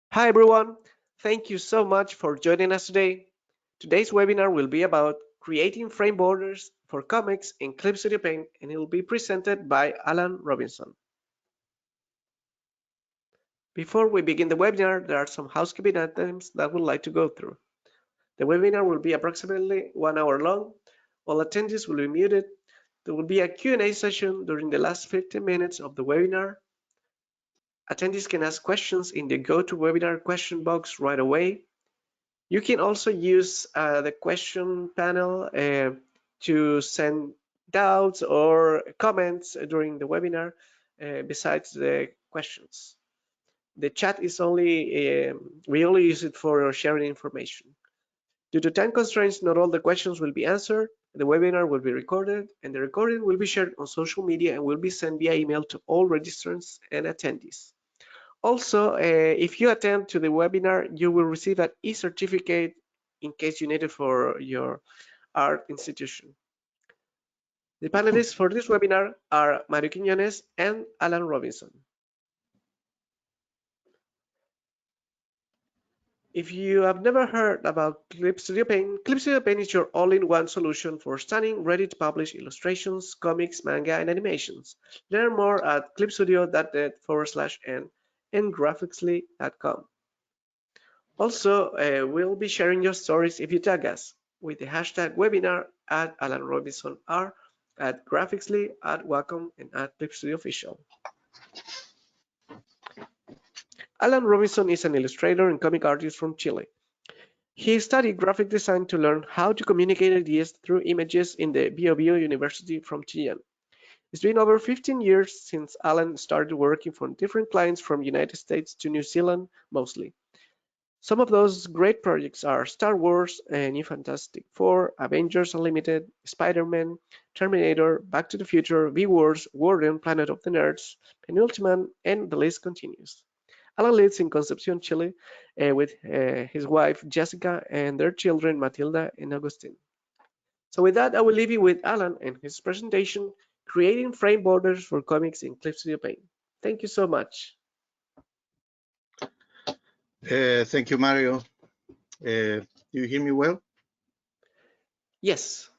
Hi everyone, thank you so much for joining us today. Today's webinar will be about creating frame borders for comics in Clip Studio Paint, and it will be presented by Alan Robinson. Before we begin the webinar, there are some housekeeping items that we'd like to go through. The webinar will be approximately 1 hour long. All attendees will be muted. There will be a Q&A session during the last 15 minutes of the webinar. Attendees can ask questions in the GoToWebinar question box right away. You can also use the question panel to send doubts or comments during the webinar besides the questions. The chat is we only use it for sharing information. Due to time constraints, not all the questions will be answered. The webinar will be recorded, and the recording will be shared on social media and will be sent via email to all registrants and attendees. Also, if you attend to the webinar, you will receive an e-certificate in case you need it for your art institution. The panelists for this webinar are Mario Quiñones and Alan Robinson. If you have never heard about Clip Studio Paint is your all-in-one solution for stunning, ready-to-publish illustrations, comics, manga, and animations. Learn more at clipstudio.net/n and graphically.com. Also, we'll be sharing your stories if you tag us with the hashtag webinar at Alan Robinson R, at Graphicsly, at Wacom, and at Clip Studio Official. Alan Robinson is an illustrator and comic artist from Chile. He studied graphic design to learn how to communicate ideas through images in the Bio-Bío University from Chillán. It's been over 15 years since Alan started working for different clients from United States to New Zealand mostly. Some of those great projects are Star Wars, New Fantastic Four, Avengers Unlimited, Spider-Man, Terminator, Back to the Future, V-Wars, Warden, Planet of the Nerds, Penultiman, and the list continues. Alan lives in Concepción, Chile, with his wife Jéssica and their children Matilda and Agustín. So with that, I will leave you with Alan and his presentation, Creating Frame Borders for Comics in Clip Studio Paint. Thank you so much. Thank you, Mario. Do you hear me well? Yes.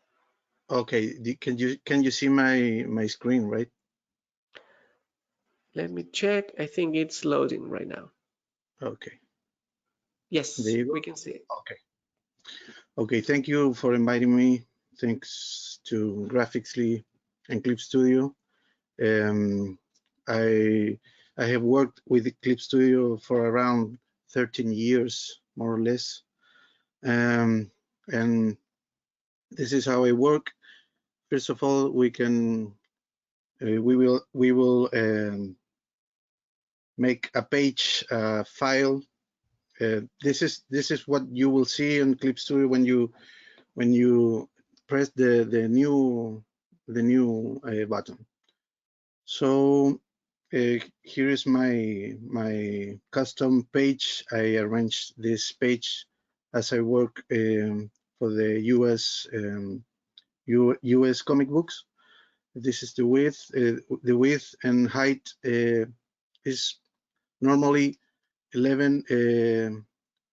Okay. Can you see my screen, right? Let me check. I think it's loading right now. Okay. Yes, there you go. We can see it. Okay. Okay. Thank you for inviting me. Thanks to Graphicsly and Clip Studio. I have worked with Clip Studio for around 13 years, more or less. And this is how I work. First of all, we will make a page file. This is what you will see in Clip Studio when you press the new button. So here is my custom page. I arranged this page as I work for the US comic books. This is the width. The width and height is normally 11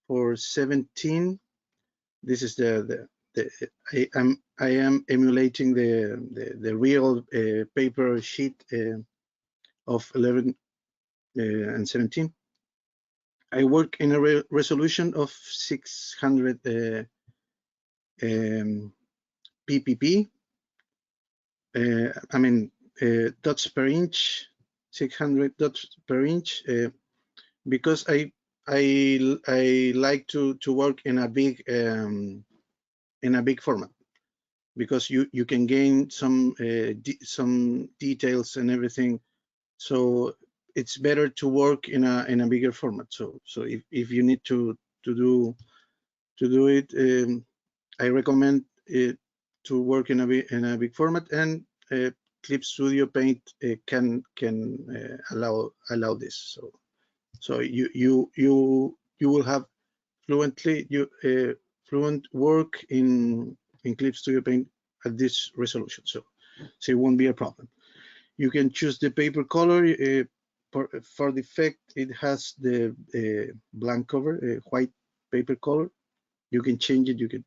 for 17. This is I am emulating the real paper sheet of 11 and 17. I work in a resolution of 600 ppp. I mean dots per inch, 600 dots per inch, because I like to work in a big format, because you can gain some details and everything. So it's better to work in a bigger format. So if you need to do it, I recommend it to work in a big format, and Clip Studio Paint can allow this. So you will have fluent work in Clip Studio Paint at this resolution. So it won't be a problem. You can choose the paper color, for the effect, it has the blank cover, white paper color. You can change it. You can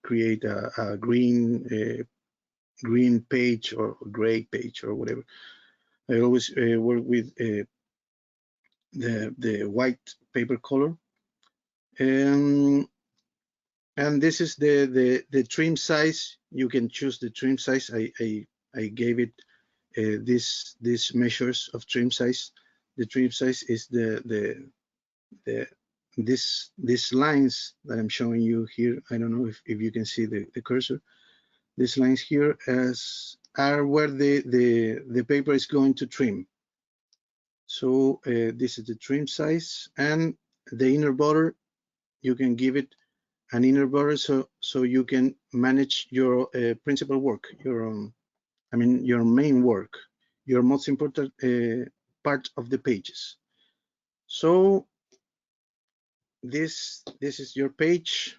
create a green page or gray page or whatever. I always work with the white paper color. And this is the trim size. You can choose the trim size. I gave it these measures of trim size. The trim size is these lines that I'm showing you here. I don't know if you can see the cursor. These lines here are where the paper is going to trim. So this is the trim size, and the inner border, you can give it an inner border so you can manage your principal work, your main work, your most important part of the pages. So this is your page.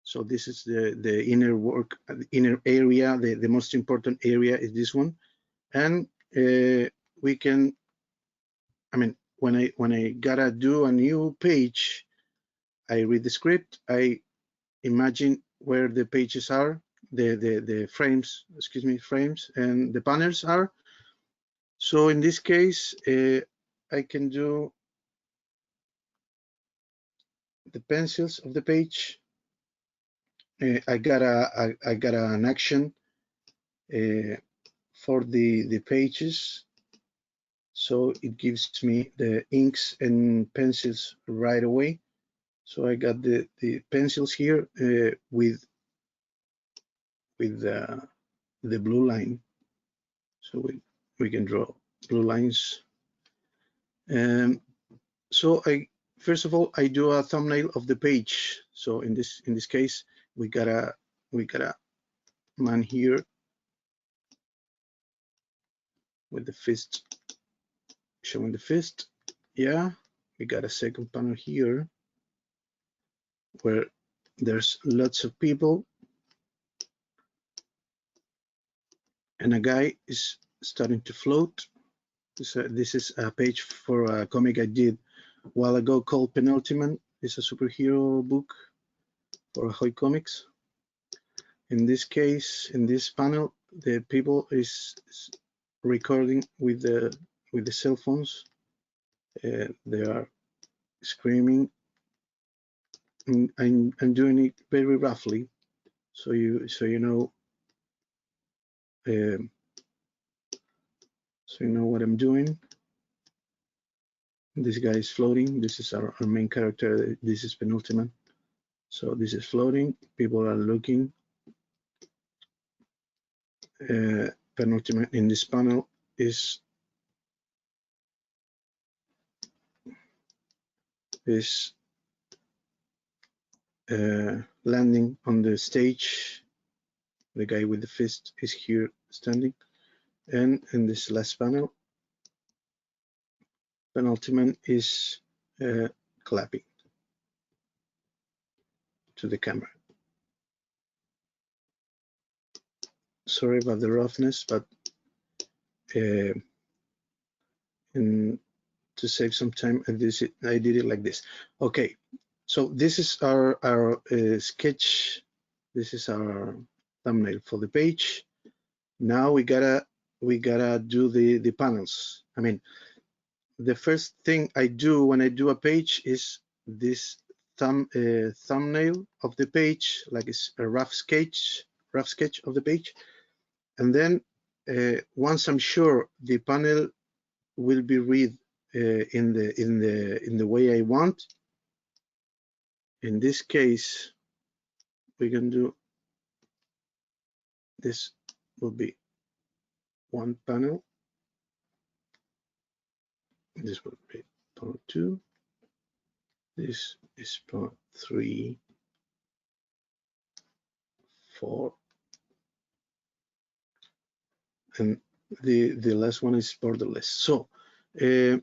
So this is the inner work, inner area. The most important area is this one, and we can. When I gotta do a new page, I read the script. I imagine where the pages are, the frames, frames, and the panels are. So in this case, I can do the pencils of the page. I got an action for the pages, so it gives me the inks and pencils right away. So I got the pencils here with the blue line. So we can draw blue lines. So first of all, I do a thumbnail of the page. So in this case, we got a man here with the fist, showing the fist. Yeah, we got a second panel here where there's lots of people, and a guy is starting to float. This is a page for a comic I did a while ago called Penultiman. It's a superhero book for Ahoy Comics. In this case, in this panel, the people is recording with the cell phones. They are screaming. I'm doing it very roughly, so you know. So you know what I'm doing. This guy is floating. This is our main character. This is Penultiman. So this is floating. People are looking. Penultiman in this panel is landing on the stage. The guy with the fist is here standing. And in this last panel, Penultiman is clapping to the camera. Sorry about the roughness, but to save some time, I did it like this. Okay, so this is our sketch. This is our thumbnail for the page. Now we gotta do the panels. I mean, the first thing I do when I do a page is this thumbnail of the page, like it's a rough sketch of the page, and then once I'm sure the panel will be read in the way I want. In this case, we can do this. Will be one panel. This will be panel 2. This is panel 3, 4, and the last one is borderless. So you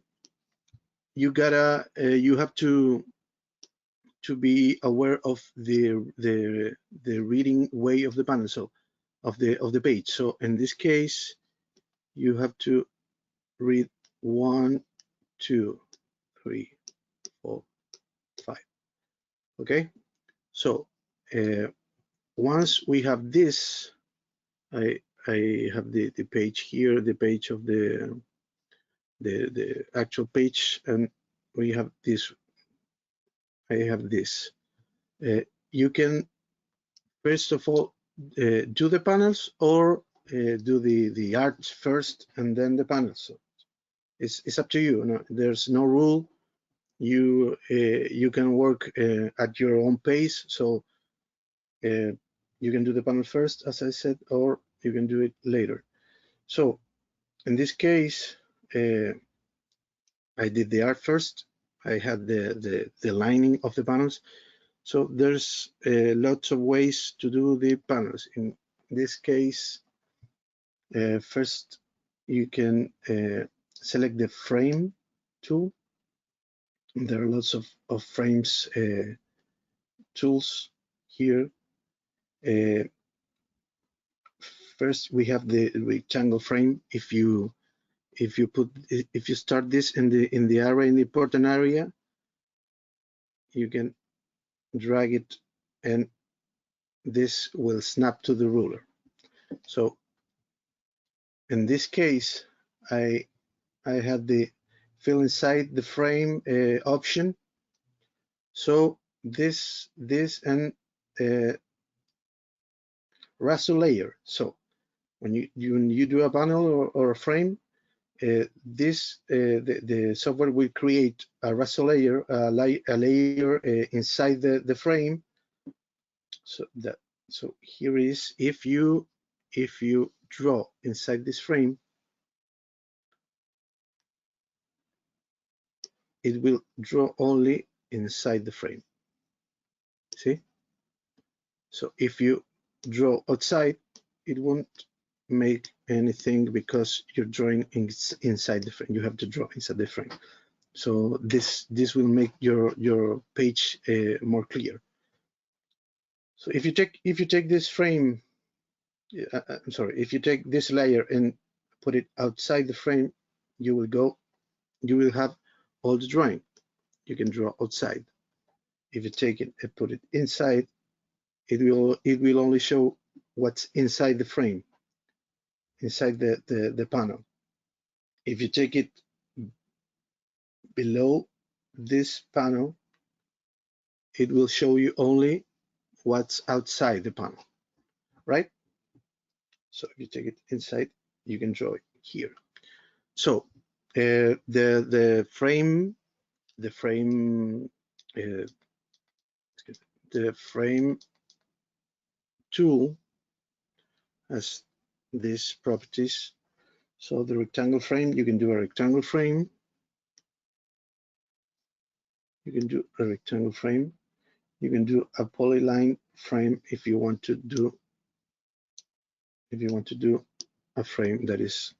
have to be aware of the reading way of the panel, so of the page. So in this case, you have to read 1, 2, 3, 4, 5. Okay, so once we have this, I have the page here, the page of the actual page, and we have this. I have this. You can first of all do the panels, or do the art first and then the panels. So it's up to you. No, there's no rule. You can work at your own pace. So you can do the panel first, as I said, or you can do it later. So in this case, I did the art first. I had the lining of the panels. So there's lots of ways to do the panels. In this case, first you can select the frame tool. There are lots of frames tools here. First, we have the rectangle frame. If you start this in the array, in the important area, you can drag it, and this will snap to the ruler. So in this case, I had the fill inside the frame option. So this and raster layer. So when you do a panel or a frame, the software will create a raster layer, a layer inside the frame. So here is, if you draw inside this frame, it will draw only inside the frame. See? So if you draw outside, it won't make anything, because you're drawing inside the frame. You have to draw inside the frame. So this will make your page more clear. So if you take this frame, I'm sorry, if you take this layer and put it outside the frame, you will have all the drawing. You can draw outside. If you take it and put it inside, it will only show what's inside the frame, inside the panel. If you take it below this panel, it will show you only what's outside the panel, right? So if you take it inside, you can draw it here. So the frame tool has these properties. So the rectangle frame, you can do a rectangle frame. You can do a rectangle frame. You can do a polyline frame if you want to do a frame that is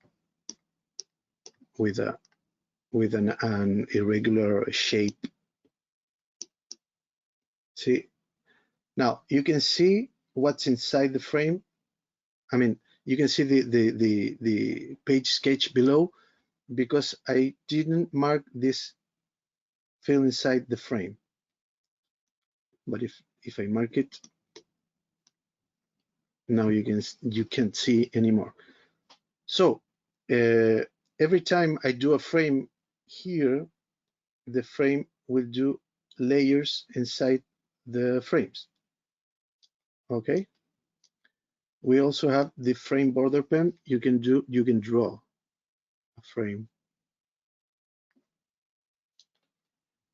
with an irregular shape. See, now you can see what's inside the frame. I mean, you can see the page sketch below, because I didn't mark this fill inside the frame. But if I mark it, now you can't see anymore. So every time I do a frame here, the frame will do layers inside the frames. Okay. We also have the frame border pen. You can draw a frame.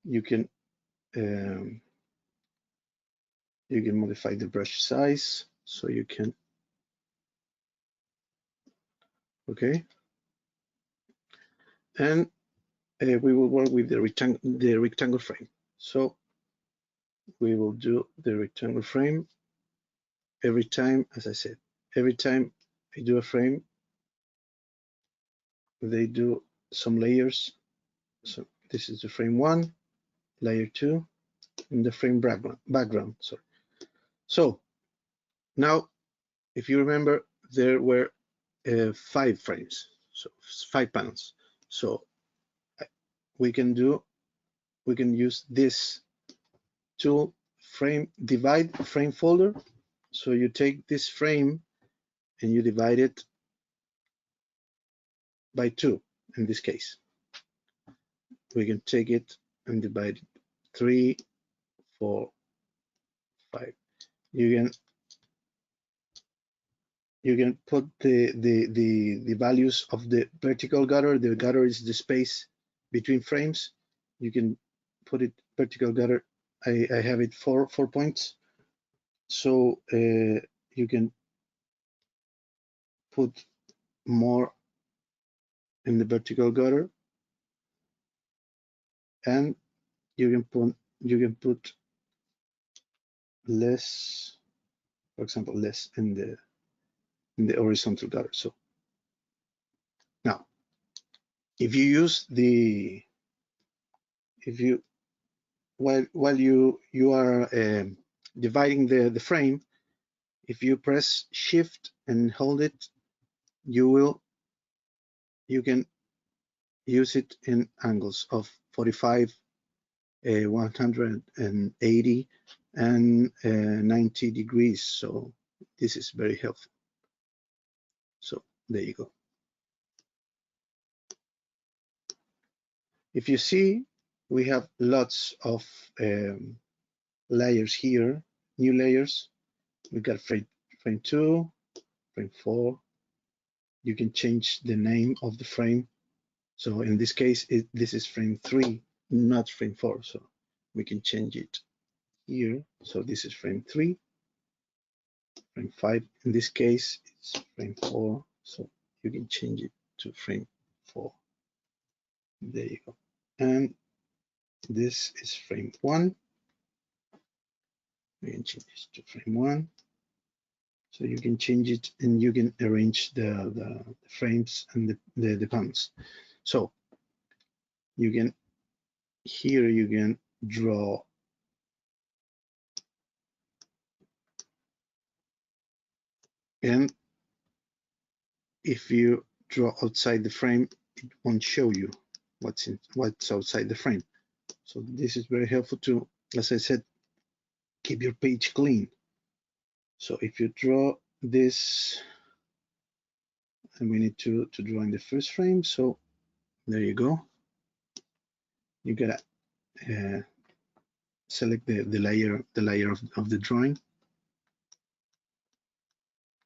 You can modify the brush size, so you can. Okay. And we will work with the rectangle frame. So we will do the rectangle frame every time. As I said, every time I do a frame, they do some layers. So this is the frame 1, layer 2, and the frame background. Sorry. So now, if you remember, there were 5 frames, so 5 panels. So we can use this tool, divide frame folder. So you take this frame and you divide it by 2 in this case. We can take it and divide it 3, 4, 5. You can put the values of the vertical gutter. The gutter is the space between frames. You can put it vertical gutter. I have it 4 points. So you can put more in the vertical gutter, and you can put less, for example, less in the horizontal gutter. So now, if you use while you are dividing the frame, if you press Shift and hold it, you can use it in angles of 45, 180, and 90 degrees. So this is very helpful. So there you go. If you see, we have lots of layers here, new layers. We got frame 2, frame 4. You can change the name of the frame. So in this case, this is frame 3, not frame 4. So we can change it here. So this is frame 3, frame 5. In this case, it's frame 4. So you can change it to frame 4. There you go. And this is frame 1. We can change this to frame 1. So you can change it and you can arrange the frames and the panels. So you can, here you can draw and if you draw outside the frame, it won't show you what's outside the frame. So this is very helpful to, as I said, keep your page clean. So if you draw this, and we need to draw in the first frame, so there you go. You gotta select the layer of the drawing.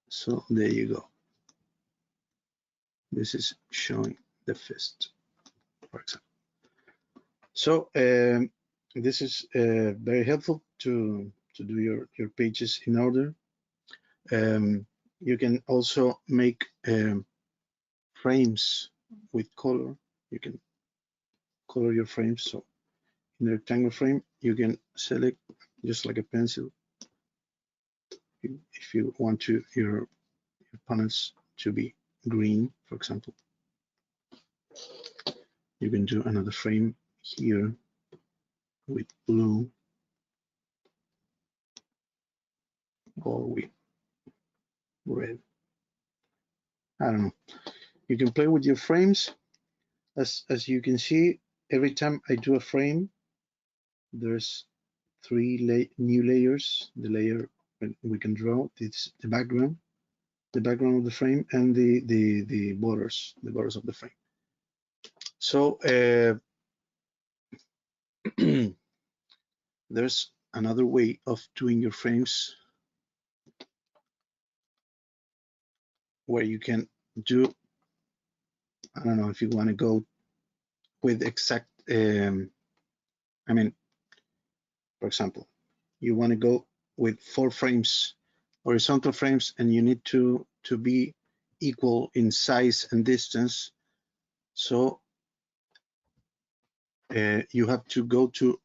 So there you go. This is showing the fist, for example. So this is very helpful to do your pages in order. You can also make frames with color. You can color your frames. So in the rectangle frame, you can select just like a pencil. If you want your panels to be green, for example, you can do another frame here with blue or with red. I don't know. You can play with your frames. As you can see, every time I do a frame, there's 3 new layers. The layer we can draw, it's the background of the frame, and the borders of the frame. So there's another way of doing your frames where you can do, I don't know if you want to go with exact, I mean, for example, you want to go with 4 frames, horizontal frames, and you need to be equal in size and distance. So you have to go to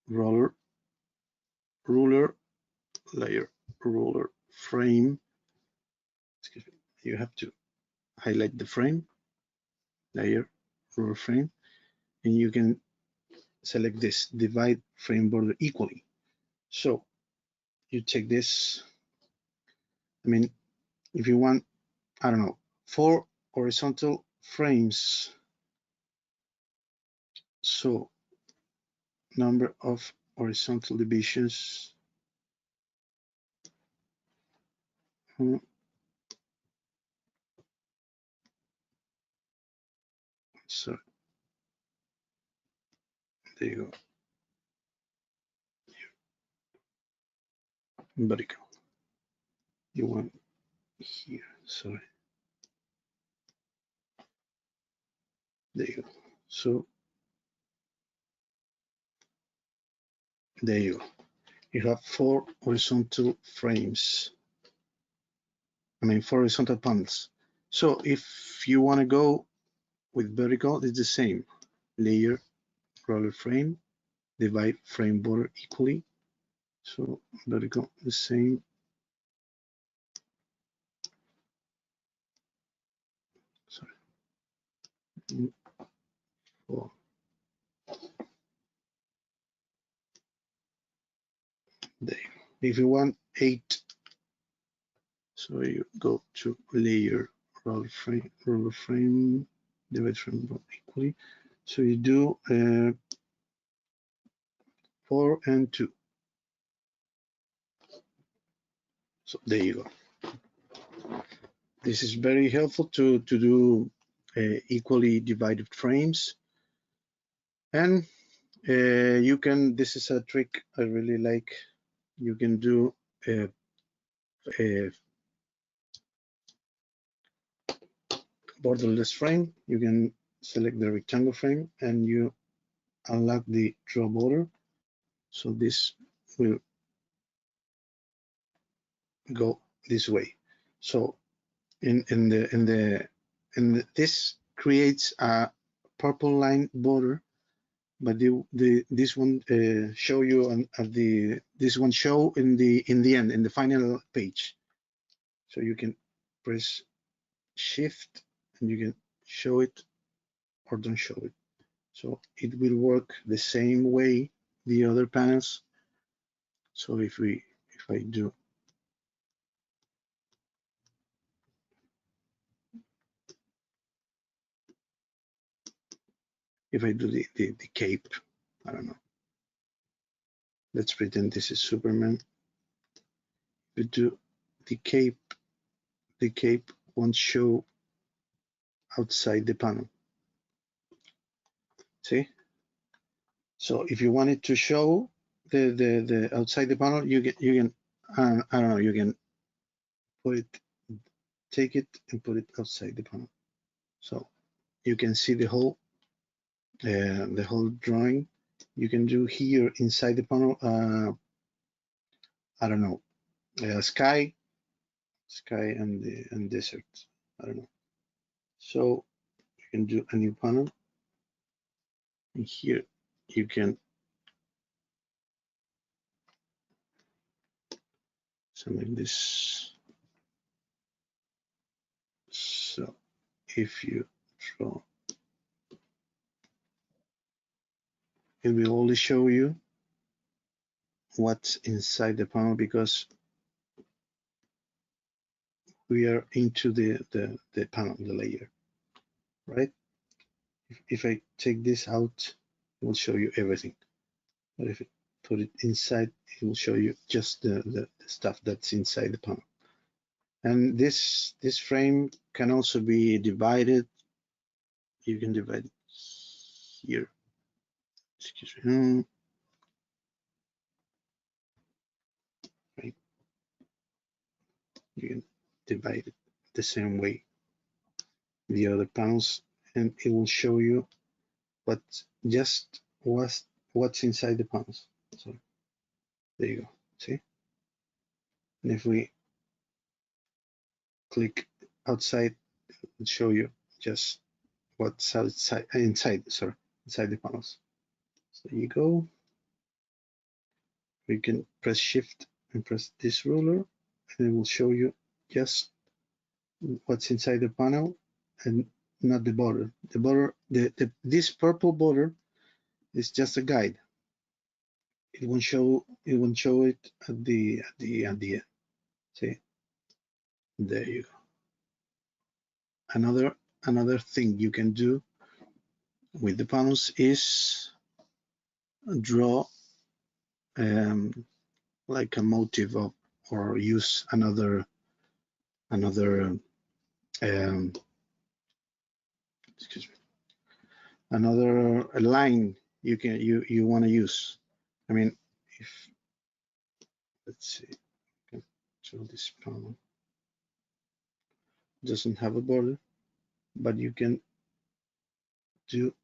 ruler layer, ruler frame. Excuse me. You have to highlight the frame, layer, ruler frame, and you can select this, divide frame border equally. So you take this, I mean, if you want, I don't know, 4 horizontal frames So number of horizontal divisions. So there you go. Vertical. You want here, sorry. There you go. So there you go. You have 4 horizontal frames. I mean, 4 horizontal panels. So if you want to go with vertical, it's the same. Layer, roller frame, divide frame border equally. So vertical, the same. Sorry. 4. There. If you want 8, so you go to layer, roller frame, divide frame border equally. So you do 4 and 2. So there you go. This is very helpful to do equally divided frames. And you can, this is a trick I really like. You can do a borderless frame. You can select the rectangle frame and you unlock the draw border. So this will go this way. So this creates a purple line border, but this one show you this one show in the end, in the final page. So you can press Shift and you can show it or don't show it. So it will work the same way the other panels. So if I do the cape, I don't know. Let's pretend this is Superman. We do the cape won't show outside the panel. See? So if you wanted to show the outside the panel, you can I don't know, you can put it, take it and put it outside the panel. So you can see the whole drawing. You can do here inside the panel, I don't know, sky and desert. I don't know. So you can do a new panel. And here you can something this. So if you draw, it will only show you what's inside the panel because we are into the panel, the layer, right? If I take this out, it will show you everything. But if I put it inside, it will show you just the stuff that's inside the panel. And this frame can also be divided. You can divide it here. Excuse me. Right. You can divide it the same way the other panels, and it will show you what's inside the panels. So there you go. See? And if we click outside, it'll show you just what's inside the panels. So there you go. We can press Shift and press this ruler, and it will show you just what's inside the panel and not the border. The border, this purple border is just a guide. It won't show it at the end. See, there you go. Another thing you can do with the panels is draw like a motif of, or use another excuse me, another line you want to use. I mean, if let's see, so this panel doesn't have a border, but you can do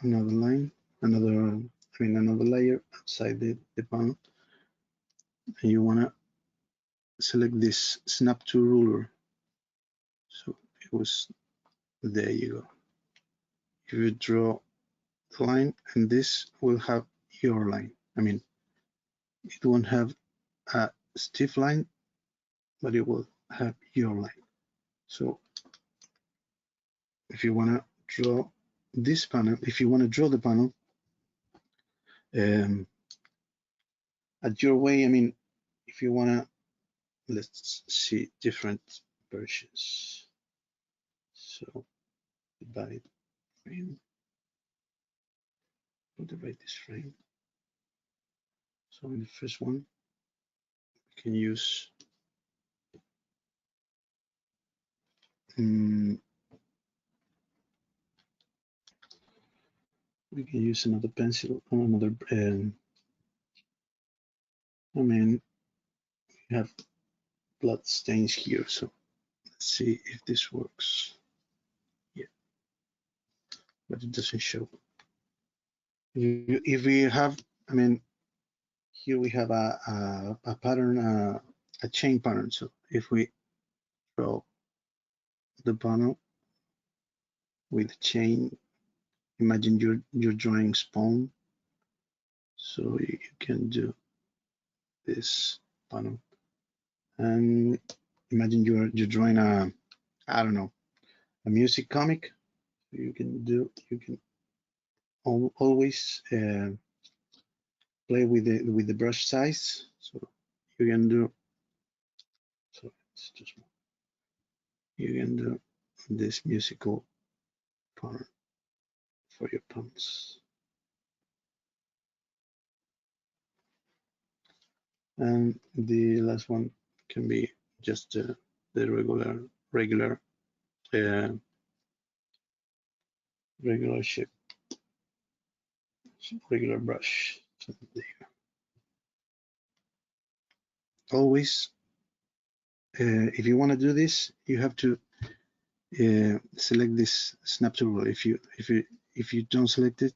another line, another layer outside the panel, and you want to select this snap to ruler. So it was, there you go. If you draw the line, and this will have your line. I mean, it won't have a stiff line, but it will have your line. So if you want to draw this panel, if you want to draw the panel at your way, I mean, if you want to, let's see different versions. So divide frame, divide this frame. So in the first one, we can use another pencil, another. I mean, we have blood stains here, so let's see if this works. Yeah, but it doesn't show. If we have, I mean, here we have a pattern, a chain pattern. So if we draw the panel with chain, imagine you're drawing spawn. So you can do this panel, and imagine you're drawing a, I don't know, a music comic. You can always play with the brush size. So you can do, so it's too small. You can do this musical pattern for your panels. And the last one can be just the regular shape, regular brush. So there you go. Always, if you want to do this, you have to select this snap tool. If you don't select it,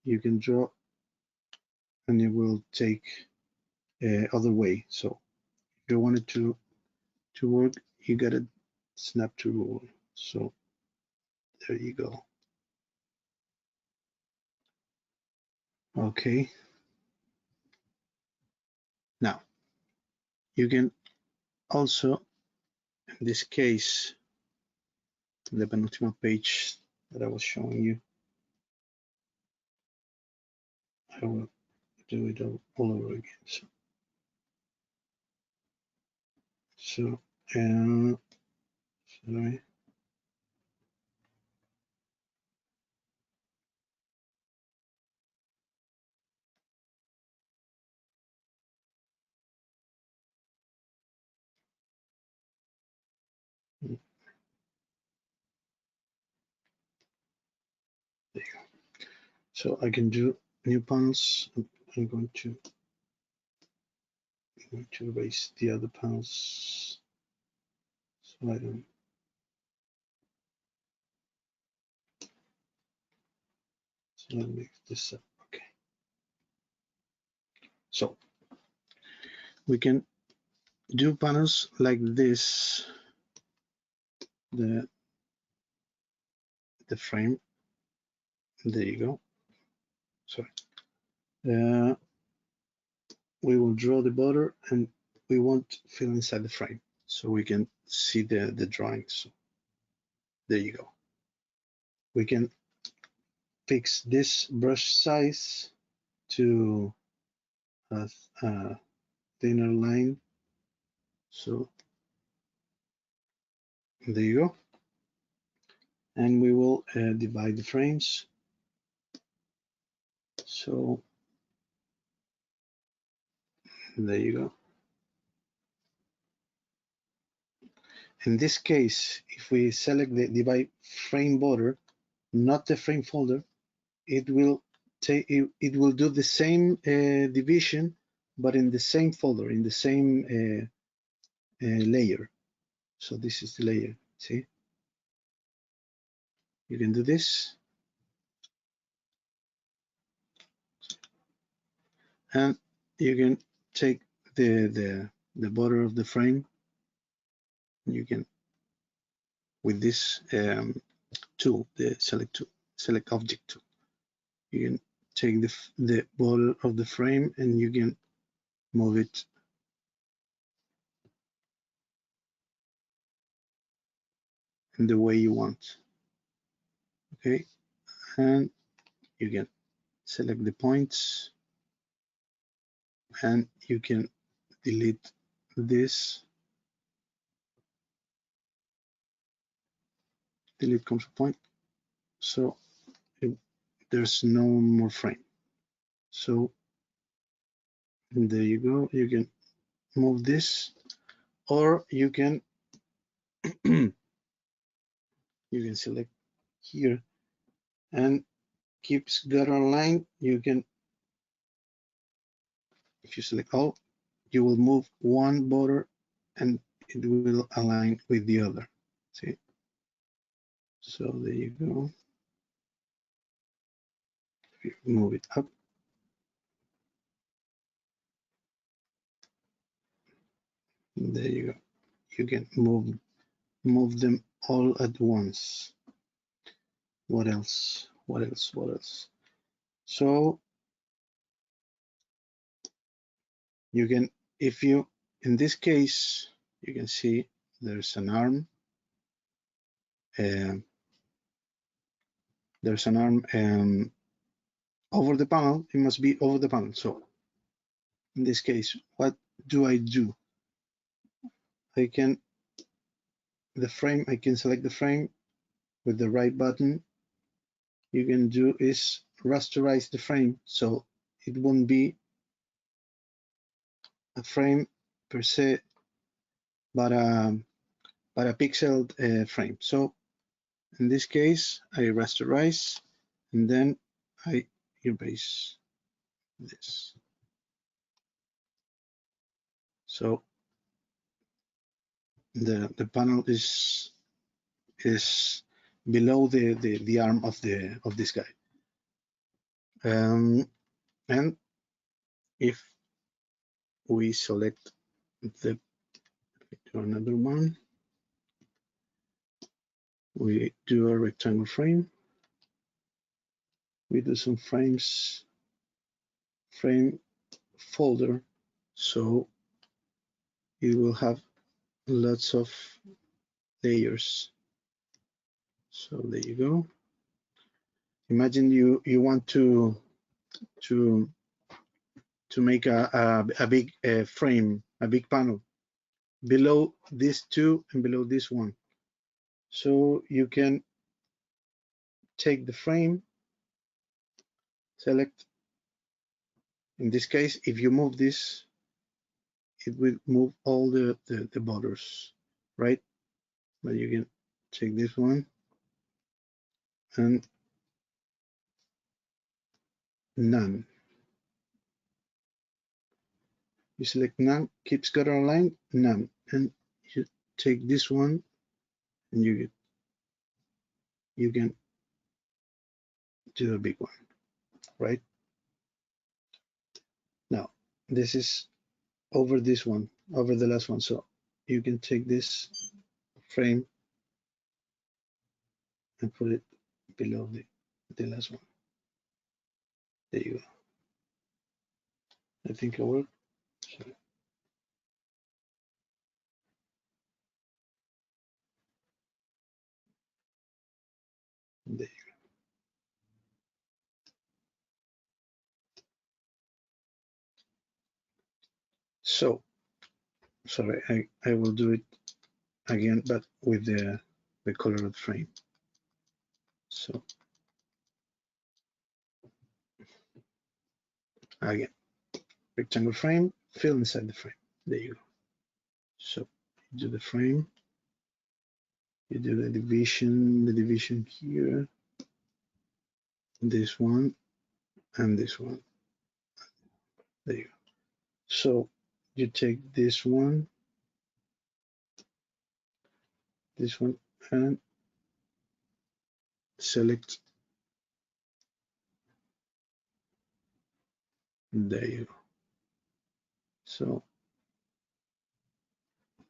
you can draw, and it will take other way. So if you want it to work, you gotta snap to rule. So there you go. Okay. Now you can also, in this case, the penultimate page that I was showing you, I will do it all over again. So sorry. There you go. So I can do new panels. I'm going to erase the other panels so I don't. So let me mix this up. Okay. So we can do panels like this. The frame. There you go. Sorry. We will draw the border, and we won't fill inside the frame, so we can see the drawings. So there you go. We can fix this brush size to a thinner line. So there you go. and we will divide the frames. So there you go. In this case, if we select the divide frame border, not the frame folder, it will do the same division, but in the same folder, in the same layer. So this is the layer. See, you can do this, and you can take the border of the frame. You can, with this tool, the select object tool, you can take the border of the frame and you can move it in the way you want. Okay, and you can select the points and you can delete this, delete control point, so there's no more frame. So there you go. You can move this, or you can you can select here and keeps gutter line. You can, if you select all, you will move one border and it will align with the other. See? So there you go. If you move it up, there you go. You can move them all at once. What else? What else? What else? So you can, if you, in this case, you can see there's an arm. There's an arm over the panel. It must be over the panel. So in this case, what do? I can, the frame, I can select the frame with the right button. You can do is rasterize the frame, so it won't be a frame per se, but a pixeled frame. So in this case, I rasterize and then I erase this. So the panel is below the arm of this guy. And if we select the another one, we do a rectangle frame. We do some frames, frame folder, so it will have lots of layers. So there you go. Imagine you want to make a big frame, a big panel below these two and below this one. So you can take the frame, select. In this case, if you move this, it will move all the borders, right? But you can take this one and none. You select none, keeps gutter aligned, none, and you take this one and you can do a big one, right? Now this is over this one, over the last one, so you can take this frame and put it below the last one. There you go. I think it worked. Sorry. There you go. So sorry, I will do it again, but with the colored frame. So again, rectangle frame, fill inside the frame. There you go. So you do the frame, you do the division here, this one, and this one. There you go. So you take this one, and select. There you go. So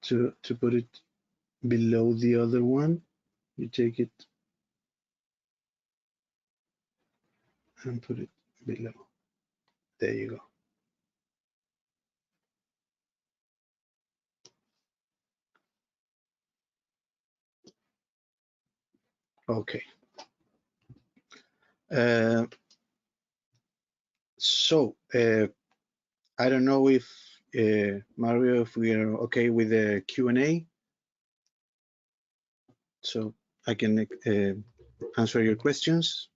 to put it below the other one, you take it and put it below. There you go. Okay. So I don't know if Mario, if we are okay with the Q&A, so I can answer your questions.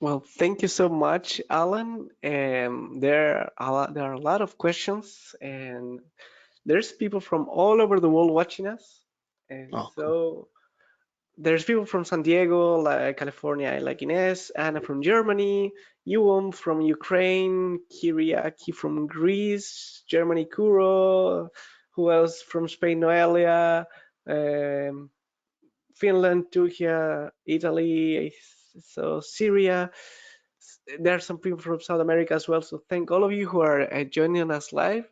Well, thank you so much, Alan. There are a lot of questions, and there's people from all over the world watching us. And Oh, so cool. there's people from San Diego, like California, like Ines, Anna from Germany, Yuom from Ukraine, Kyriaki from Greece, Germany, Kuro, who else from Spain, Noelia, Finland, Turkey, Italy, so Syria. There are some people from South America as well. So thank all of you who are joining us live.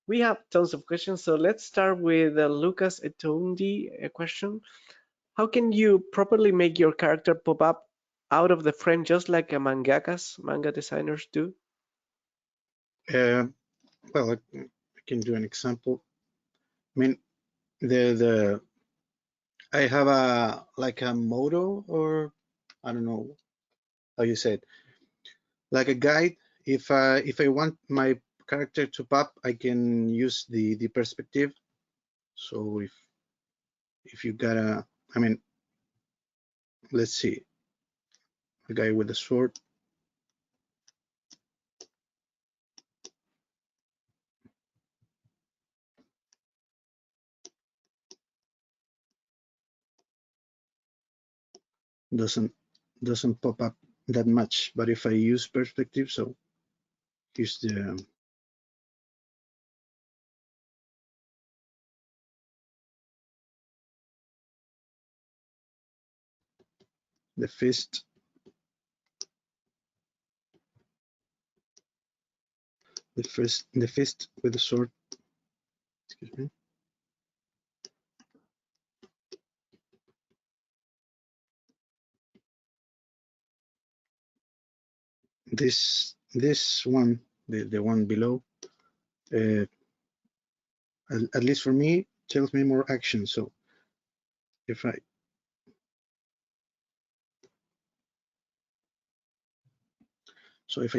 We have tons of questions. So let's start with Lucas Etondi question. How can you properly make your character pop up out of the frame just like a manga designers do? Well, I can do an example. I mean, I have a like a motto, or I don't know how you say it, like a guide. If I want my character to pop, I can use the perspective. So if you gotta, I mean, let's see, a guy with a sword. Doesn't pop up that much, but if I use perspective, so here's the fist, the fist with the sword. Excuse me. This one, the one below, at least for me, tells me more action. So if I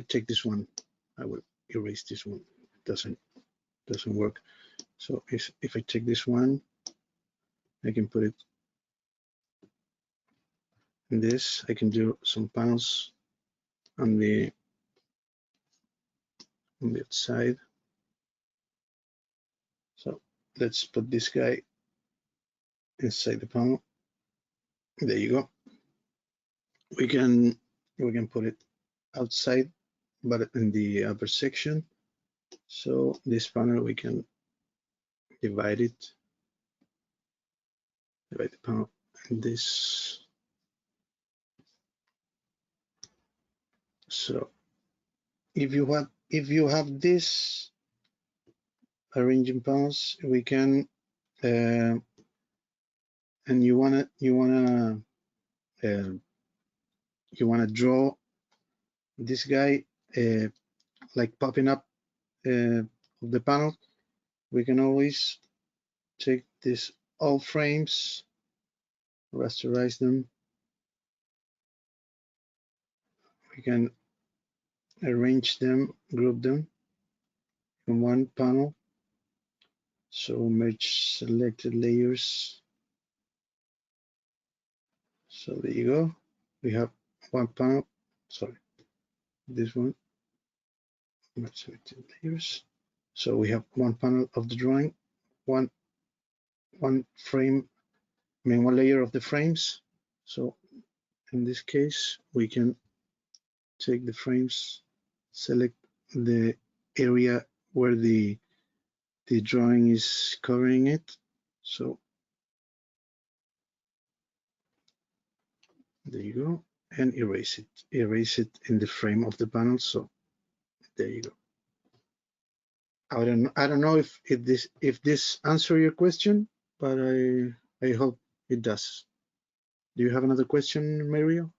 take this one, I will erase this one. Doesn't work. So if I take this one, I can put it in this. I can do some panels on the outside. So let's put this guy inside the panel. There you go. We can put it outside, but in the upper section. So this panel, we can divide the panel in this. So if you have this arranging panels, we can and you wanna draw this guy like popping up of the panel. We can always take this all frames, rasterize them. We can arrange them, group them in one panel. So merge selected layers. So there you go. we have one panel, sorry, this one, layers. So we have one panel of the drawing, one frame, I mean one layer of the frames. So in this case, we can take the frames, select the area where the drawing is covering it. So there you go, and erase it in the frame of the panel. So there you go. I don't know if this answer your question, but I hope it does. Do you have another question, Mario?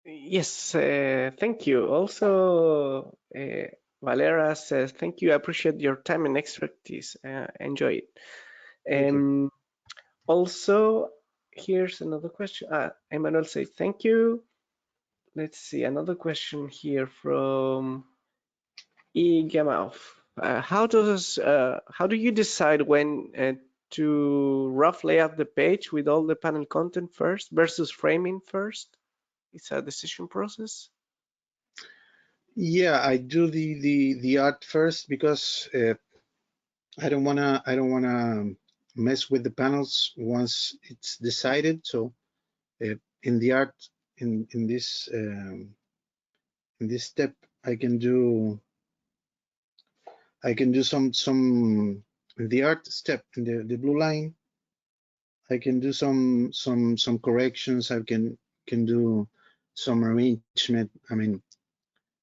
Yes, thank you. Also, Valera says, thank you. I appreciate your time and expertise. Enjoy it. Thank you. Also, here's another question. Emmanuel says, thank you. Let's see, another question here from Igamauf. How do you decide when to rough lay out the page with all the panel content first versus framing first? It's a decision process. Yeah, I do the art first because I don't wanna mess with the panels once it's decided. So in the art, in this step, I can do some in the art step in the blue line. I can do some corrections. I can do some arrangement. I mean,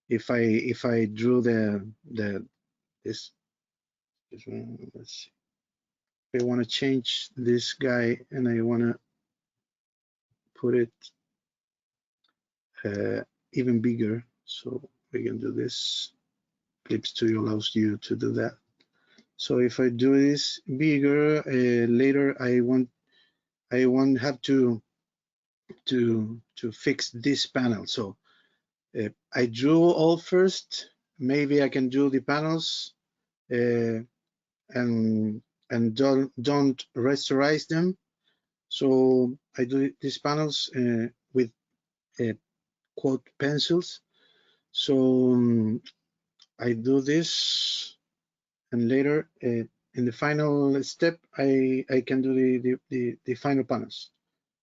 if I drew this one, let's see. If I want to change this guy and I want to put it even bigger, so we can do this. Clip Studio allows you to do that. So if I do this bigger later, I won't have to fix this panel. So I drew all first. Maybe I can do the panels and don't rasterize them. So I do these panels with quote pencils. So I do this, and later in the final step, I can do the final panels.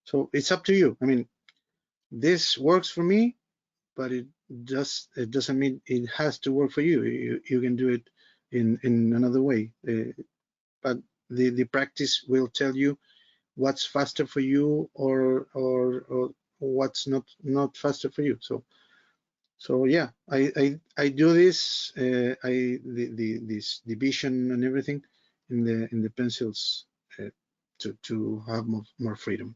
So it's up to you. I mean, this works for me, but it doesn't mean it has to work for you. You can do it in another way. But the practice will tell you what's faster for you or what's not faster for you. So yeah, I do this this division and everything in the pencils to have more freedom.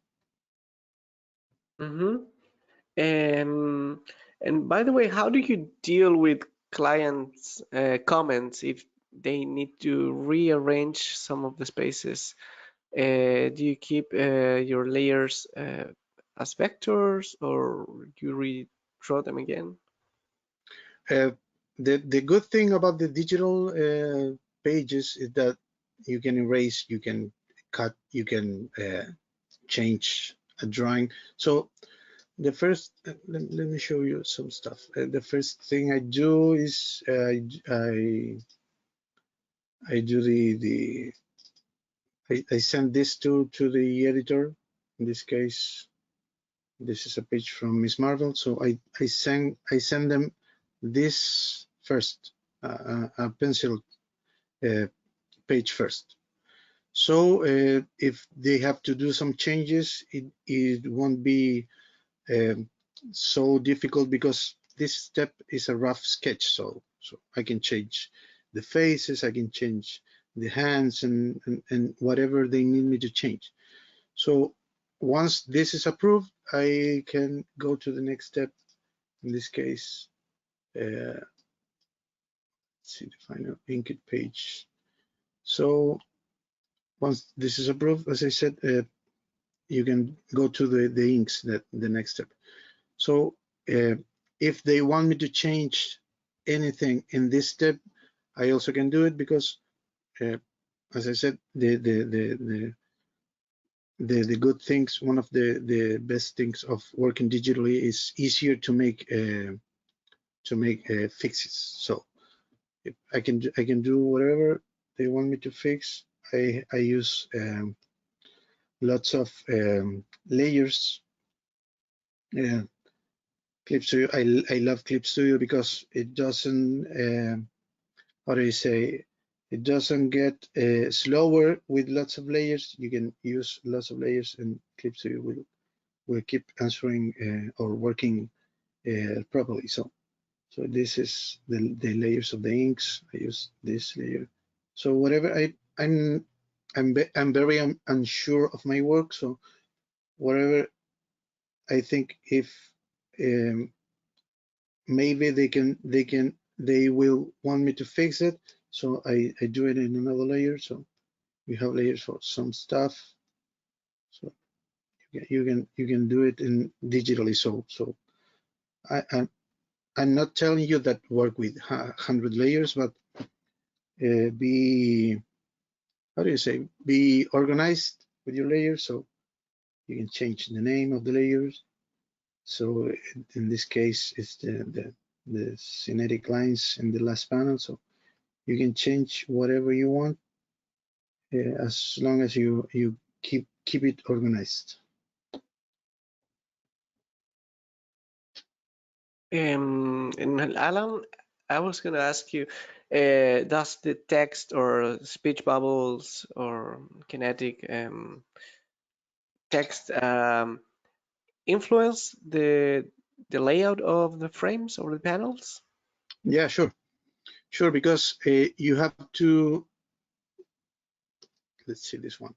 Mm-hmm. And by the way, how do you deal with clients' comments if they need to rearrange some of the spaces? Do you keep your layers as vectors, or you redraw them again? The good thing about the digital pages is that you can erase, you can cut, you can change a drawing. So the first, let me show you some stuff. The first thing I do is I do I send this to the editor. In this case, this is a page from Miss Marvel. So I send them this first, a pencil page first. So if they have to do some changes, it won't be so difficult because this step is a rough sketch. So I can change the faces, I can change the hands and whatever they need me to change. So once this is approved, I can go to the next step. In this case, let's see the final inked page. So once this is approved, as I said, you can go to the inks, the next step. So if they want me to change anything in this step, I also can do it because, as I said, the the good things, one of the best things of working digitally is easier to make fixes. So if I can do whatever they want me to fix. I use lots of layers. Clip Studio. I love Clip Studio because it doesn't how do you say, it doesn't get slower with lots of layers. You can use lots of layers, and Clip Studio will keep answering or working properly. So this is the layers of the inks. I use this layer. So whatever I'm very unsure of my work. So whatever I think, if maybe they will want me to fix it, so I do it in another layer. So we have layers for some stuff. So you can do it in digitally. So I'm not telling you that work with 100 layers, but be, how do you say, be organized with your layers. So you can change the name of the layers. So in this case, it's the synthetic lines in the last panel. So you can change whatever you want as long as you keep it organized. And Alan, I was going to ask you, does the text or speech bubbles or kinetic text influence the layout of the frames or the panels? Yeah, sure, because you have to, let's see this one.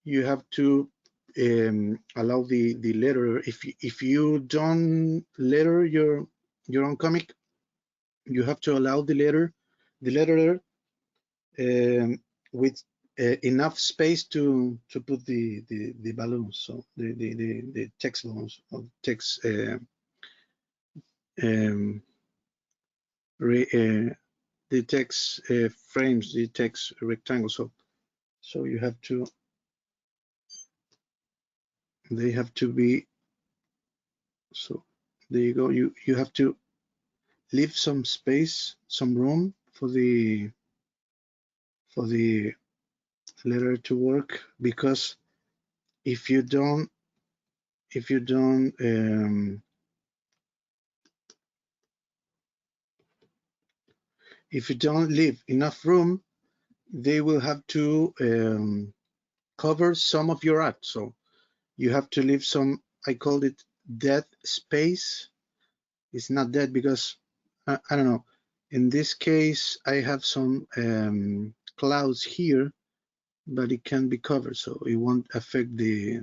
You have to allow the letterer. If you don't letter your own comic, you have to allow the letterer with enough space to put the balloons, so the text balloons or text the text frames, the text rectangles. So you have to, they have to be, so there you go. You have to leave some space, some room for the letter to work, because if you don't leave enough room, they will have to cover some of your art. So you have to leave some, I called it dead space. It's not dead because I don't know. In this case, I have some clouds here, but it can be covered, so it won't affect the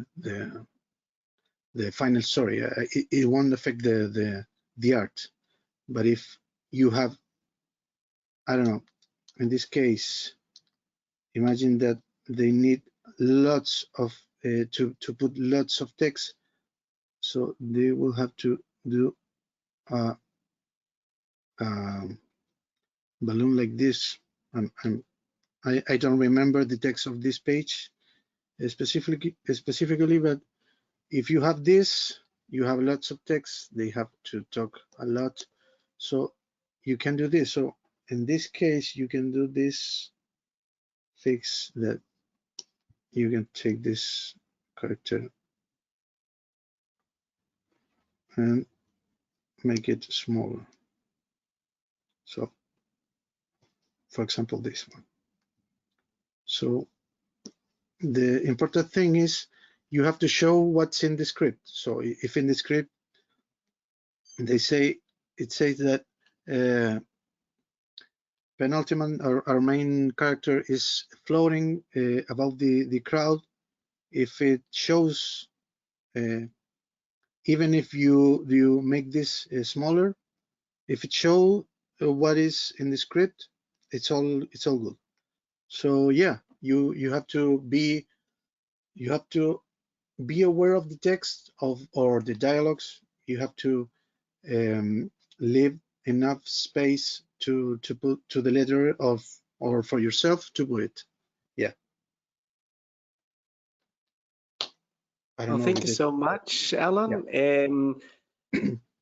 final story. It won't affect the art. But if you have, I don't know, in this case, imagine that they need lots of to put lots of text, so they will have to do a balloon like this. I don't remember the text of this page specifically, but if you have this, you have lots of text, they have to talk a lot, so you can do this. So in this case, you can do this fix that. You can take this character and make it smaller. So for example, this one. So the important thing is you have to show what's in the script. So if in the script they say, it says that Penultiman, our main character, is floating above the crowd, if it shows, even if you make this smaller, if it shows what is in the script, it's all good. So yeah, you have to be aware of the text or the dialogues. You have to leave enough space to put to the letter of, or for yourself to put it. Yeah. I don't Well, know thank if you it. so much, Alan. Yeah.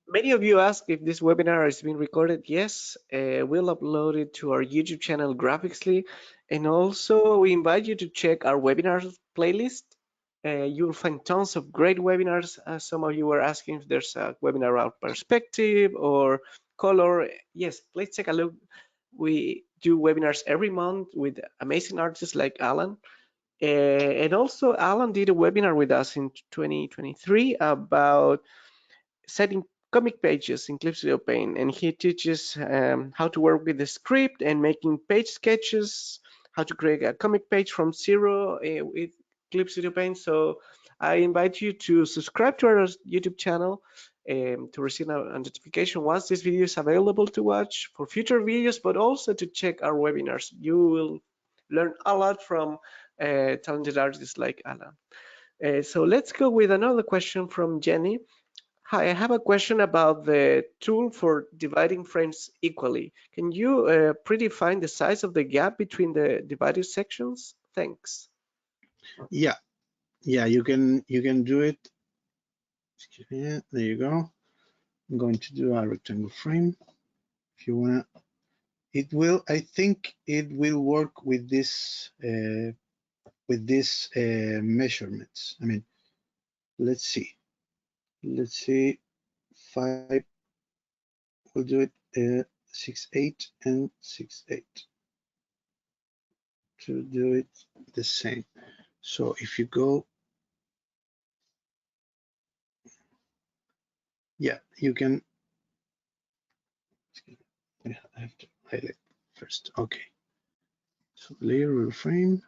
Many of you ask if this webinar is being recorded. Yes, we'll upload it to our YouTube channel Graphicsly. And also we invite you to check our webinars playlist. You'll find tons of great webinars. Some of you were asking if there's a webinar about perspective or color. Yes, please take a look. We do webinars every month with amazing artists like Alan. And also Alan did a webinar with us in 2023 about setting comic pages in Clip Studio Paint, and he teaches how to work with the script and making page sketches, how to create a comic page from zero with Clip Studio Paint. So I invite you to subscribe to our YouTube channel to receive a notification once this video is available to watch for future videos, but also to check our webinars. You will learn a lot from talented artists like Alan. So let's go with another question from Jenny. Hi, I have a question about the tool for dividing frames equally. Can you predefine the size of the gap between the divided sections? Thanks. Yeah, you can do it. Excuse me. There you go. I'm going to do a rectangle frame. If you wanna, it will. I think it will work with this measurements. I mean, let's see. Let's see. 5. We'll do it 6/8 and 6/8 to do it the same. So if you go, yeah, you can. I have to highlight first. Okay. So layer will frame,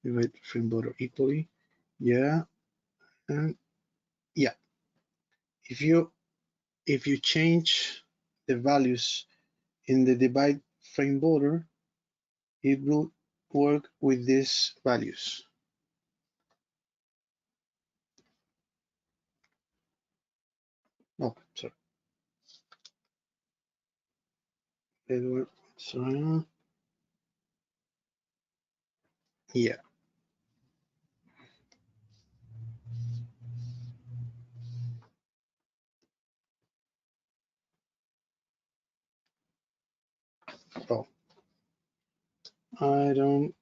divide frame border equally. Yeah, and yeah. If you change the values in the divide frame border, it will work with these values. Oh, sorry. Edward, sorry. Yeah. Oh, I don't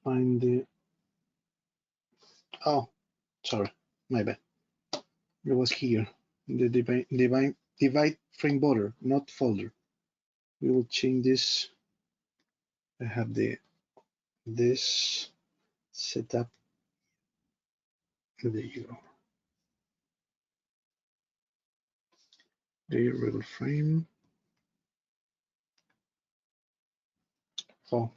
find the. Oh, sorry, my bad. It was here. The divide frame border, not folder. We will change this. I have this set up. There you go. The regular frame. Oh,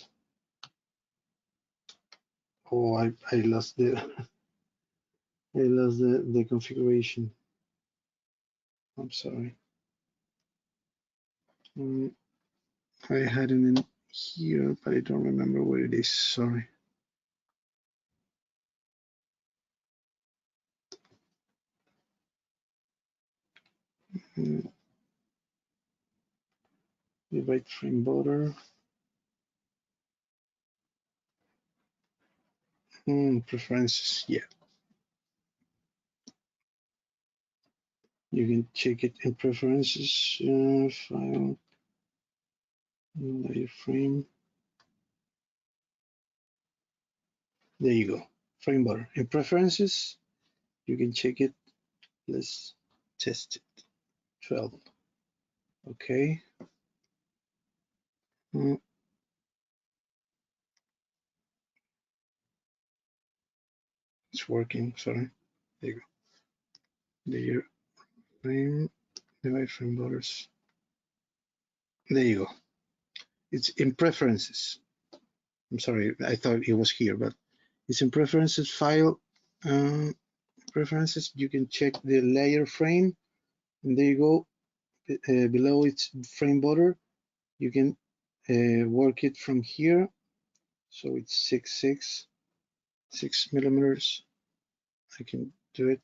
I lost the the configuration. I'm sorry. I had it in here, but I don't remember where it is. Sorry. Divide frame border. Preferences. Yeah. You can check it in preferences. File. Layer frame. There you go. Frame border. In preferences, you can check it. Let's test it. 12. Okay. It's working. Sorry. There you go. Layer frame. Divide frame borders. There you go. It's in preferences. I'm sorry. I thought it was here, but it's in preferences file. Preferences. You can check the layer frame, and there you go. Below its frame border, you can work it from here. So it's 6 millimeters. I can do it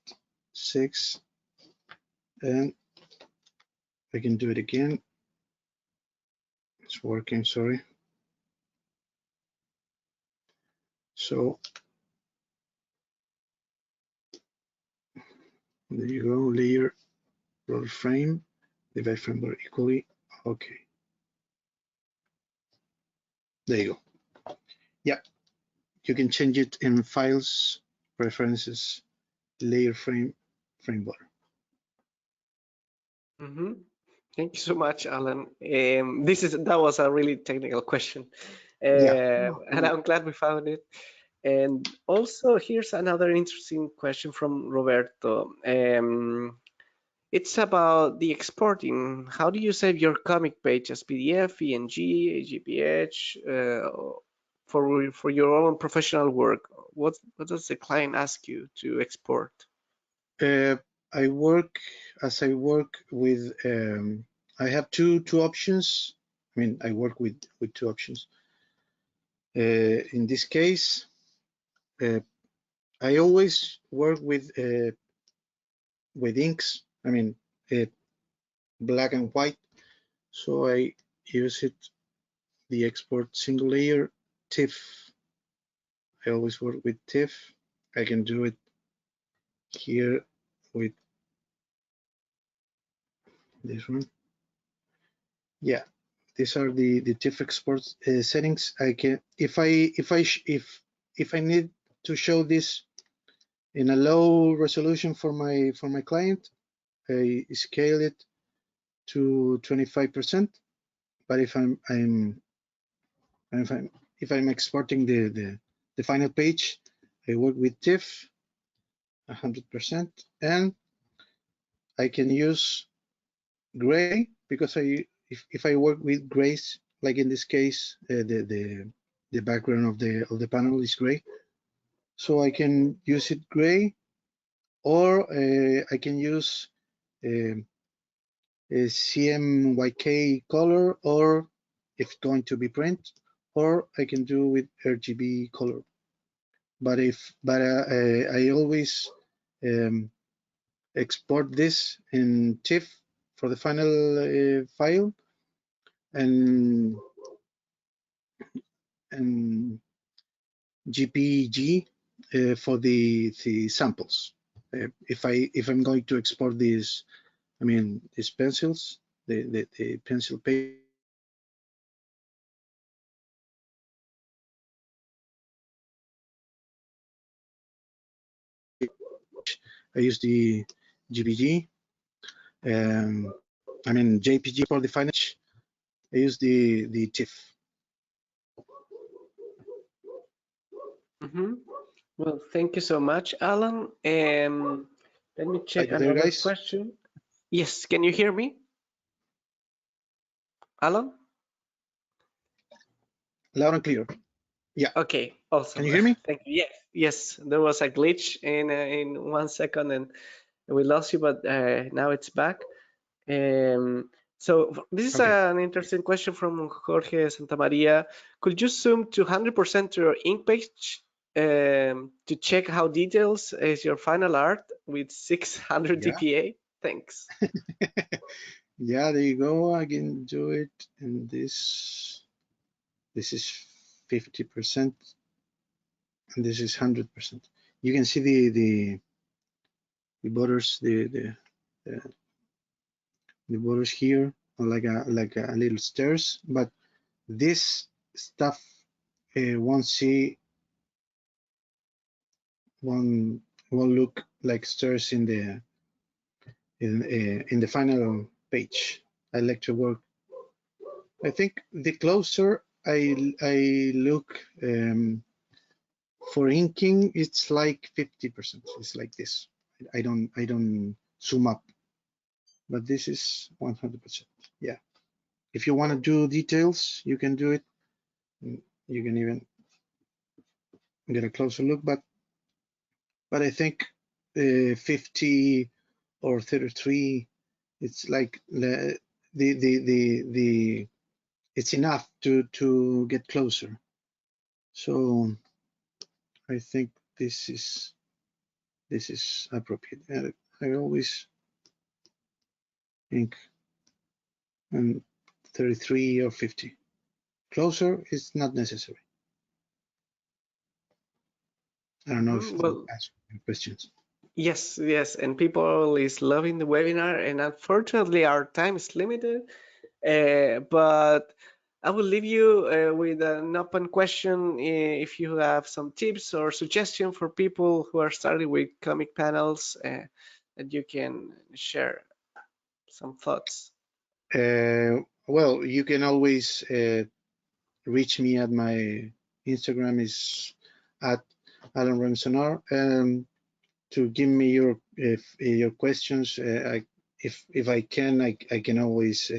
6, and I can do it again. It's working, sorry. So There you go, layer, roll frame, divide frame bar equally. Okay. There you go. Yeah, you can change it in files, preferences, layer frame, frame bar. Thank you so much, Alan. That was a really technical question, Yeah. and I'm glad we found it. And also, here's another interesting question from Roberto. It's about the exporting. How do you save your comic page as PDF, PNG, GPH, for your own professional work? What does the client ask you to export? I work with. I have two options. I mean, I work with two options. In this case, I always work with inks. I mean, black and white. So I use it, the export single layer, TIFF. I always work with TIFF. I can do it here with this one. Yeah, these are the TIFF export settings. I can, if I need to show this in a low resolution for my client, I scale it to 25%. But if I'm exporting the final page, I work with TIFF 100%, and I can use gray because if I work with grays, like in this case, the background of the panel is gray, so I can use it gray, or I can use a CMYK color, or if it's going to be print, or I can do with RGB color. But I always export this in TIFF for the final file, and GPG for the samples. If I'm going to export these, I mean these pencils, the pencil page, I use the GPG. I mean JPG for the final. I use the TIFF. Well, thank you so much, Alan. Let me check Are you there, another guys? question. Yes, can you hear me, Alan? Loud and clear. Yeah. Okay, awesome. Can you hear me? Thank you. Yes. There was a glitch in 1 second and we lost you, but now it's back. So this is Okay. an interesting question from Jorge Santamaria. Could you zoom to 100% to your ink page to check how details is your final art with 600 Yeah. dpa? Thanks. Yeah, there you go. I can do it. And this is 50%, and this is 100%. You can see the borders, the borders here are like a little stairs, but this stuff won't look like stairs in the final page. I like to work. I think the closer I look for inking, it's like 50%. It's like this. I don't zoom up, but this is 100%. Yeah. If you want to do details, you can do it. You can even get a closer look, but I think 50 or 33, it's like the it's enough to get closer. So I think this is appropriate. I always think 33 or 50. Closer is not necessary. I don't know if that Well, answers your questions. Yes, yes, and people is loving the webinar, and unfortunately our time is limited. But I will leave you with an open question if you have some tips or suggestion for people who are starting with comic panels that you can share some thoughts. Well, you can always reach me at my Instagram is at Alan Ramsonar, to give me your questions. If I can, I can always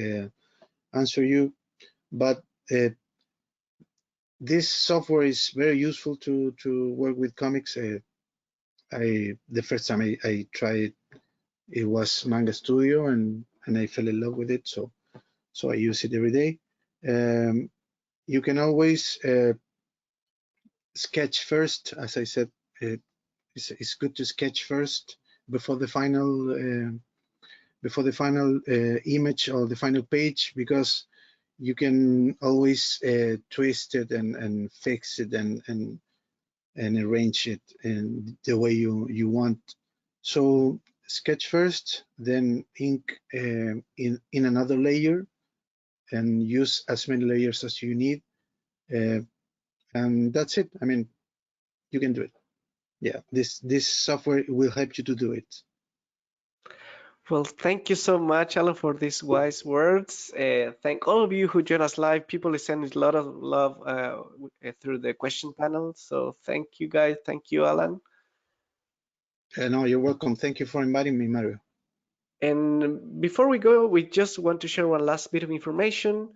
answer you. But this software is very useful to work with comics. The first time I tried it was Manga Studio, and I fell in love with it. So I use it every day. You can always sketch first, as I said. It's good to sketch first before the final image or the final page, because you can always twist it and fix it and arrange it in the way you want. So sketch first, then ink in another layer, and use as many layers as you need, and that's it. I mean, you can do it. Yeah, this software will help you to do it. Well, thank you so much, Alan, for these wise words. Thank all of you who joined us live. People is sending a lot of love through the question panel. So thank you, guys. Thank you, Alan. No, you're welcome. Thank you for inviting me, Mario. And before we go, we just want to share one last bit of information.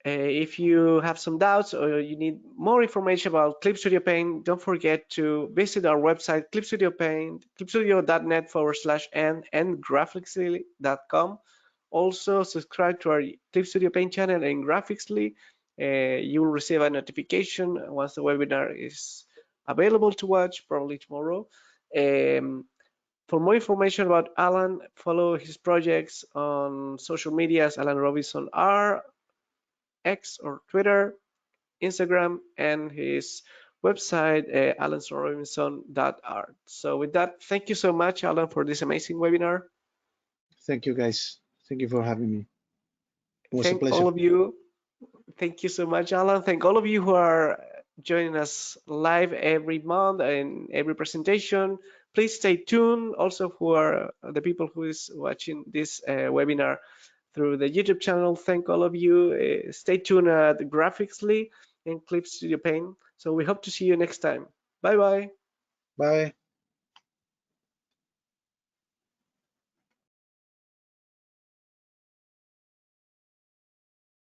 If you have some doubts or you need more information about Clip Studio Paint, don't forget to visit our website, Clip Studio Paint, clipstudio.net/and graphicsly.com. Also, subscribe to our Clip Studio Paint channel and Graphicsly. You will receive a notification once the webinar is available to watch, probably tomorrow. For more information about Alan, follow his projects on social media as Alan Robinson R, X or Twitter, Instagram, and his website, alansrobinson.art. So with that, thank you so much, Alan, for this amazing webinar. Thank you, guys. Thank you for having me. It was a Thank pleasure. all of you. Thank you so much, Alan. Thank all of you who are joining us live every month and every presentation. Please stay tuned. Also, who are the people who is watching this webinar through the YouTube channel. Thank all of you. Stay tuned at Graphicsly and Clip Studio Paint. So we hope to see you next time. Bye-bye. Bye.